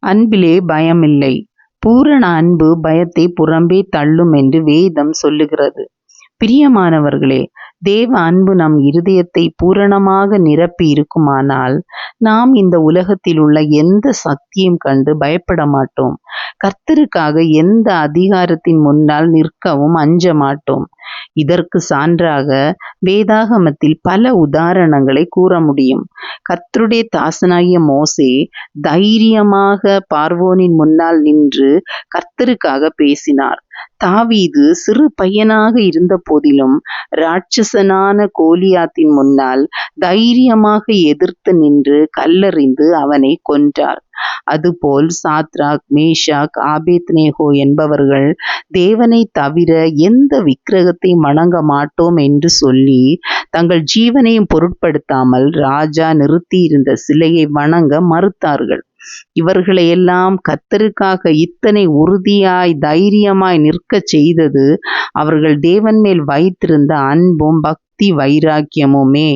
அன்பிலே பயமில்லை. பூரண அன்பு பயத்தை புறம்பே தள்ளும் என்று வேதம் சொல்லுகிறது. பிரியமானவர்களே, தேவ அன்பு நம் இருதயத்தை பூரணமாக நிரப்பி இருக்குமானால் நாம் இந்த உலகத்தில் உள்ள எந்த சக்தியும் கண்டு பயப்பட மாட்டோம். கர்த்தருக்காக எந்த அதிகாரத்தின் முன்னால் நிற்கவும் அஞ்ச மாட்டோம். இதற்கு சான்றாக வேதாகமத்தில் பல உதாரணங்களை கூற முடியும். கர்த்தருடைய தாசனாகிய மோசே தைரியமாக பார்வோனின் முன்னால் நின்று கர்த்தருக்காக பேசினார். தாவீது சிறு பையனாக இருந்த போதிலும் ராட்சசனான கோலியாத்தின் முன்னால் தைரியமாக எதிர்த்து நின்று கல்லெறிந்து அவனை கொன்றார். அதுபோல் சாத்ராக், மேஷாக், ஆபேத்நேகோ என்பவர்கள் தேவனை தவிர எந்த விக்கிரகத்தை வணங்க மாட்டோம் என்று சொல்லி தங்கள் ஜீவனையும் பொருட்படுத்தாமல் ராஜா நிறுத்தியிருந்த சிலையை வணங்க மறுத்தார்கள். இவர்களையெல்லாம் கர்த்தருக்காக இத்தனை உறுதியாய் தைரியமாய் நிற்கச் செய்தது அவர்கள் தேவன் மேல் வைத்திருந்த அன்பும் பக்தி வைராக்கியமுமே.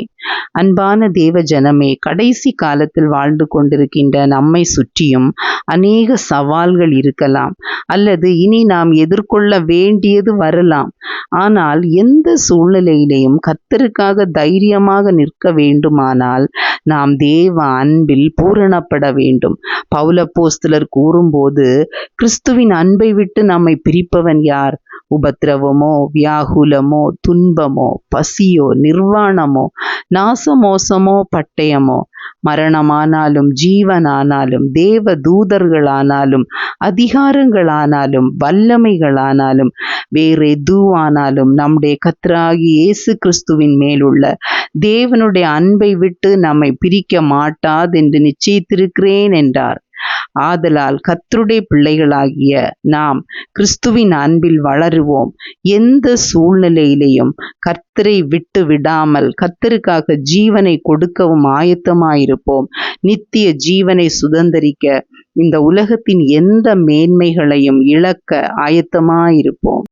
அன்பான தேவ ஜனமே, கடைசி காலத்தில் வாழ்ந்து கொண்டிருக்கின்ற நம்மை சுற்றியும் அநேக சவால்கள் இருக்கலாம், அல்லது இனி நாம் எதிர்கொள்ள வேண்டியது வரலாம். ஆனால் எந்த சூழ்நிலையிலையும் கர்த்தருக்காக தைரியமாக நிற்க வேண்டுமானால் நாம் தேவ அன்பில் பூரணப்பட வேண்டும். பவுலப்போஸ்தலர் கூறும்போது, கிறிஸ்துவின் அன்பை விட்டு நம்மை பிரிப்பவன் யார்? உபத்திரவமோ, வியாகுலமோ, துன்பமோ, பசியோ, நிர்வாணமோ, நாசமோசமோ, பட்டயமோ, மரணமானாலும் ஜீவனானாலும் தேவ தூதர்களானாலும் அதிகாரங்களானாலும் வல்லமைகளானாலும் வேறெதுவானாலும் நம்முடைய கர்த்தராகிய இயேசு கிறிஸ்துவின் மேலுள்ள தேவனுடைய அன்பை விட்டு நம்மை பிரிக்க மாட்டாதென்று நிச்சயித்திருக்கிறேன் என்றார். ஆதலால் கர்த்தருடைய பிள்ளைகளாகிய நாம் கிறிஸ்துவின் அன்பில் வளருவோம். எந்த சூழ்நிலையிலையும் கர்த்தரை விட்டு விடாமல் கர்த்தருக்காக ஜீவனை கொடுக்கவும் ஆயத்தமாயிருப்போம். நித்திய ஜீவனை சுதந்தரிக்க இந்த உலகத்தின் எந்த மேன்மைகளையும் இழக்க ஆயத்தமாயிருப்போம்.